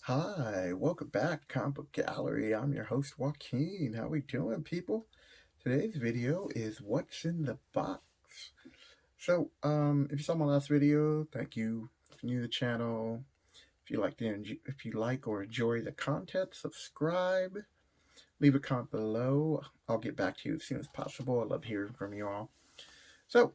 Hi, welcome back, Comic Book Gallery. I'm your host, Joaquin. How we doing, people? Today's video is what's in the box. If you saw my last video, thank you. If you're new to the channel, if you like or enjoy the content, subscribe. Leave a comment below. I'll get back to you as soon as possible. I love hearing from you all. So,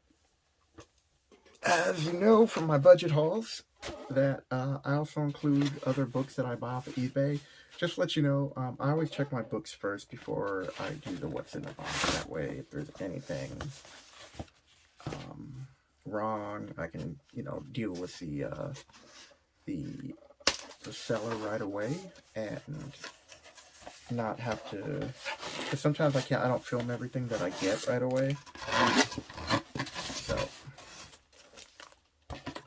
as you know from my budget hauls, that I also include other books that I buy off of eBay. Just to let you know, I always check my books first before I do the what's in the box. That way, if there's anything wrong, I can deal with the the seller right away and not have to. Because sometimes I don't film everything that I get right away. So,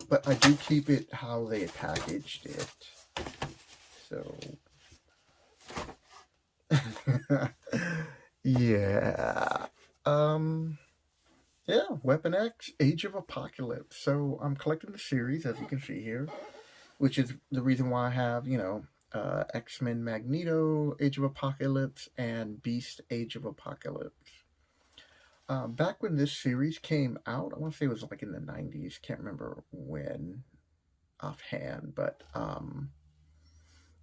but I do keep it how they packaged it. So, yeah. Yeah, Weapon X, Age of Apocalypse. So I'm collecting the series, as you can see here, which is the reason why I have, XMen Magneto, Age of Apocalypse, and Beast, Age of Apocalypse. Back when this series came out, I want to say it was like in the 90s, can't remember when offhand, but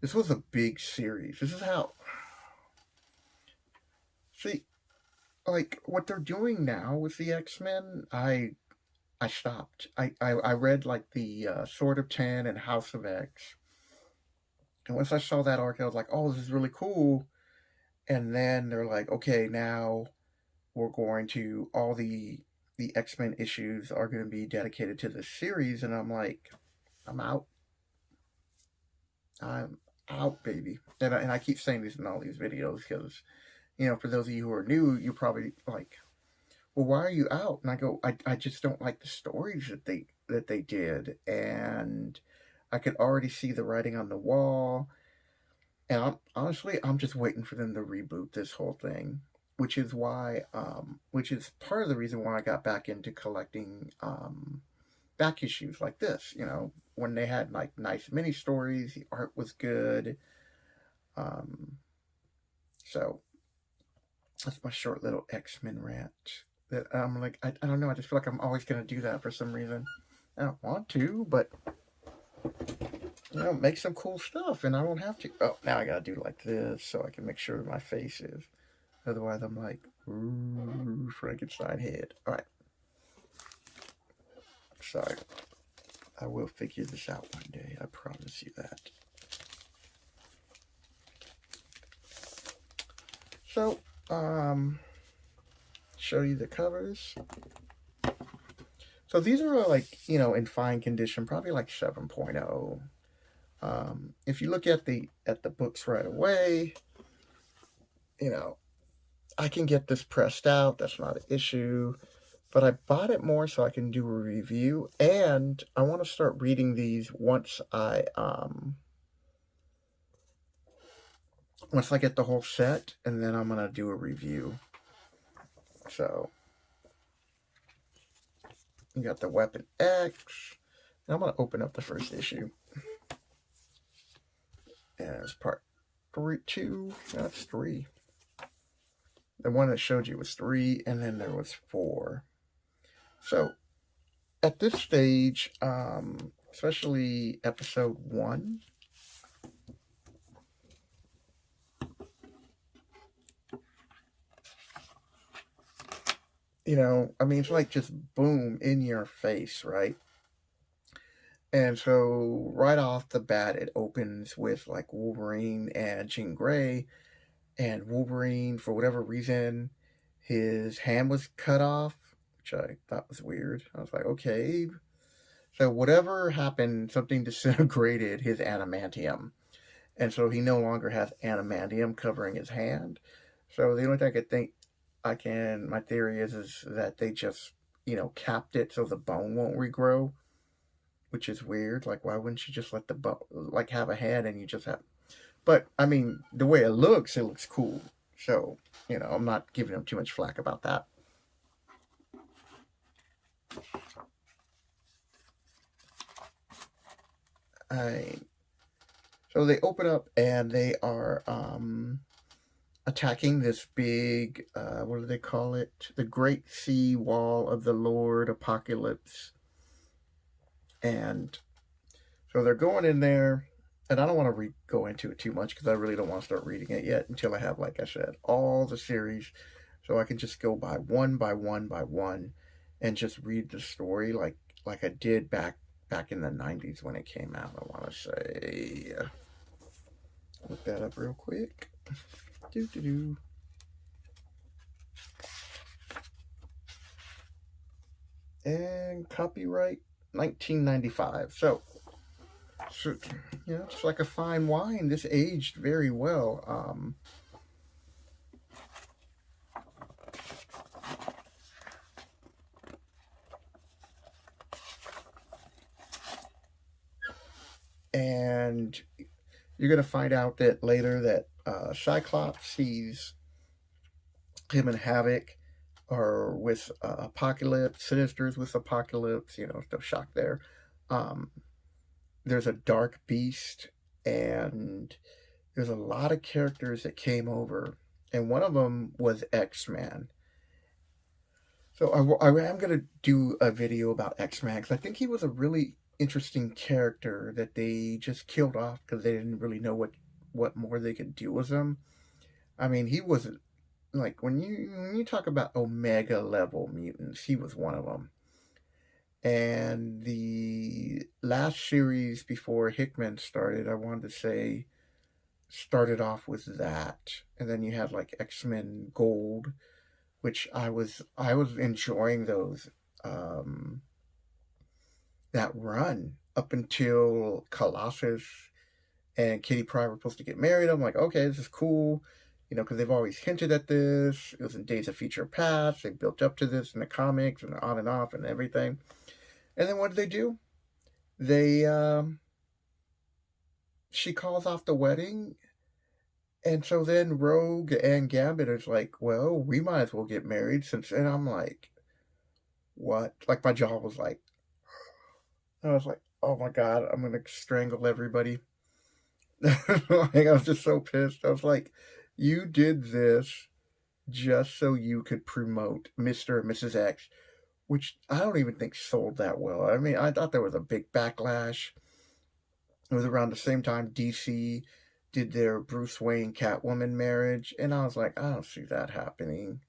this was a big series. This is how, see, like what they're doing now with the X-Men, I stopped. I read like the Sword of Ten and House of X. And once I saw that arc, I was like, oh, this is really cool. And then they're like, okay, now we're going to, all the X-Men issues are going to be dedicated to this series. And I'm like, I'm out. I'm out, baby. And I keep saying this in all these videos because, for those of you who are new, you probably like, well, why are you out? And I go, I just don't like the stories that they did. And I could already see the writing on the wall. And I'm just waiting for them to reboot this whole thing, which is part of the reason why I got back into collecting back issues like this. When they had like nice mini stories, the art was good. Um, so that's my short little X-Men rant. That I'm like, I don't know. I just feel like I'm always gonna do that for some reason. I don't want to, but make some cool stuff, and I won't have to. Oh, now I gotta do like this so I can make sure my face is. Otherwise, I'm like, ooh, Frankenstein head. All right, sorry. I will figure this out one day. I promise you that. So, show you the covers. So these are like, in fine condition, probably like 7.0. If you look at the books right away, I can get this pressed out. That's not an issue. But I bought it more so I can do a review, and I want to start reading these once I get the whole set, and then I'm gonna do a review. So you got the Weapon X, and I'm gonna open up the first issue, and it's part 2. That's 3. The one that showed you was 3, and then there was 4. So at this stage, especially episode 1, it's like just boom in your face, right? And so right off the bat, it opens with like Wolverine and Jean Grey, and Wolverine, for whatever reason, his hand was cut off, which I thought was weird. I was like, okay. So whatever happened, something disintegrated his adamantium. And so he no longer has adamantium covering his hand. So the only thing I could think my theory is that they just, capped it so the bone won't regrow, which is weird. Like, why wouldn't you just let the bone, like, have a hand and you just have. But, I mean, the way it looks cool. So, I'm not giving them too much flack about that. I So they open up and they are attacking this big, what do they call it? The Great Sea Wall of the Lord Apocalypse. And so they're going in there, and I don't want to go into it too much because I really don't want to start reading it yet until I have, like I said, all the series, so I can just go by one by one by one, and just read the story like I did back in the '90s when it came out. I want to say, look that up real quick. Do do do. And copyright 1995. So, it's like a fine wine. This aged very well. And you're going to find out that later that Cyclops sees him and Havoc are with Apocalypse, Sinister's with Apocalypse, no shock there. There's a Dark Beast, and there's a lot of characters that came over, and one of them was X-Men. So I am going to do a video about X-Men because I think he was a really interesting character that they just killed off because they didn't really know what more they could do with him. I mean, he was like when you talk about Omega level mutants, he was one of them. And the last series before Hickman started, I wanted to say, started off with that, and then you had like X-Men Gold, which I was enjoying those that run up until Colossus and Kitty Pryde were supposed to get married. I'm like, okay, this is cool, because they've always hinted at this. It was in Days of Future Past. They built up to this in the comics and on and off and everything. And then what did they do? They she calls off the wedding, and so then Rogue and Gambit is like, well, we might as well get married since. And I'm like, what? Like my jaw was like, I was like, oh my god, I'm gonna strangle everybody. Like, I was just so pissed. I was like, you did this just so you could promote Mr. and Mrs. X, which I don't even think sold that well. I mean, I thought there was a big backlash. It was around the same time DC did their Bruce Wayne Catwoman marriage, and I was like, I don't see that happening.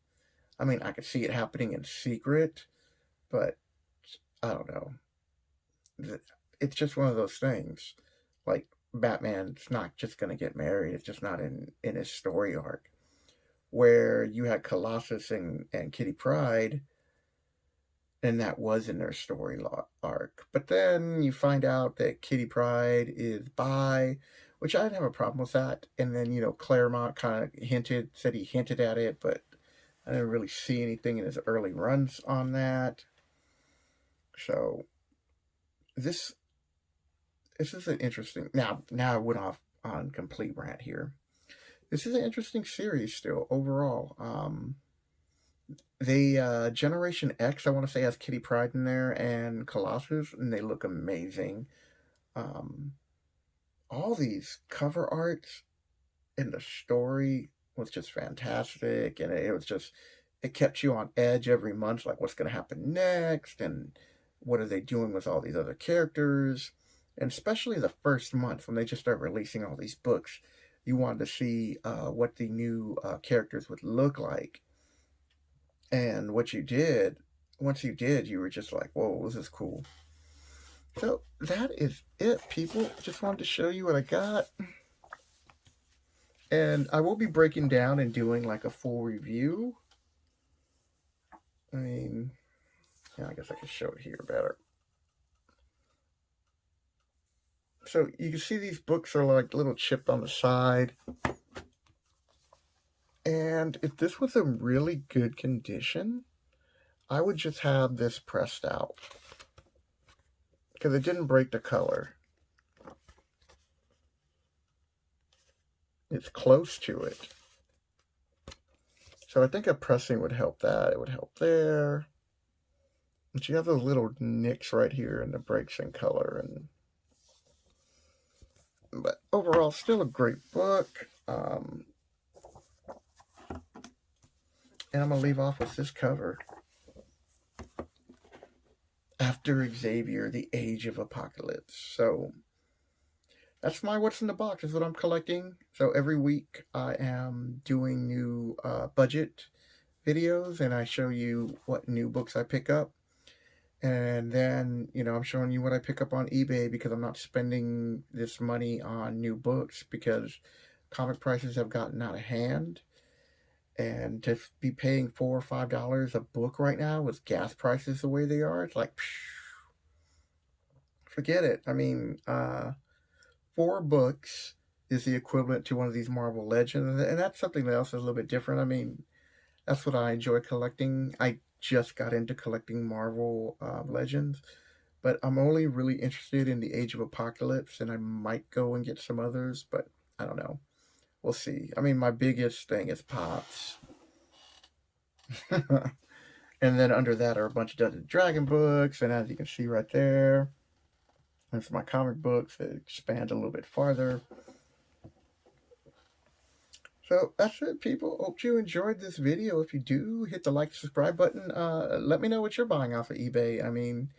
I mean, I could see it happening in secret, but I don't know. It's just one of those things. Like, Batman's not just going to get married. It's just not in his story arc. Where you had Colossus and Kitty Pryde, and that was in their story arc. But then you find out that Kitty Pryde is bi, which I didn't have a problem with that. And then, Claremont kind of said he hinted at it, but I didn't really see anything in his early runs on that. So this is an interesting. Now I went off on complete rant here. This is an interesting series still overall. They Generation X, I want to say, has Kitty Pryde in there and Colossus, and they look amazing. All these cover arts and the story was just fantastic, and it kept you on edge every month, like what's going to happen next, and what are they doing with all these other characters, and especially the first month when they just start releasing all these books, you wanted to see what the new characters would look like. And once you did, you were just like, whoa, this is cool. So that is it, people. Just wanted to show you what I got. And I will be breaking down and doing like a full review. I mean, yeah, I guess I can show it here better. So you can see these books are like little chipped on the side. And if this was in really good condition, I would just have this pressed out. Because it didn't break the color. It's close to it. So I think a pressing would help that. It would help there. But you have those little nicks right here and the breaks in color. And But overall, still a great book. And I'm going to leave off with this cover. After Xavier, the Age of Apocalypse. So that's my what's in the box, is what I'm collecting. So every week I am doing new budget videos, and I show you what new books I pick up. And then, I'm showing you what I pick up on eBay, because I'm not spending this money on new books because comic prices have gotten out of hand. And to be paying $4 or $5 a book right now with gas prices the way they are, it's like, forget it. I mean, 4 books is the equivalent to one of these Marvel Legends, and that's something else that's a little bit different. I mean, that's what I enjoy collecting. I just got into collecting Marvel Legends, but I'm only really interested in the Age of Apocalypse, and I might go and get some others, but I don't know. We'll see. I mean, my biggest thing is Pops. And then under that are a bunch of Dungeons and Dragon books, and as you can see right there, that's my comic books that expand a little bit farther. So that's it, people. Hope you enjoyed this video. If you do, hit the like, subscribe button. Let me know what you're buying off of eBay. I mean,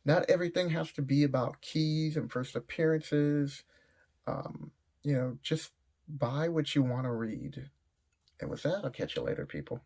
not everything has to be about keys and first appearances. Just buy what you want to read. And with that, I'll catch you later, people.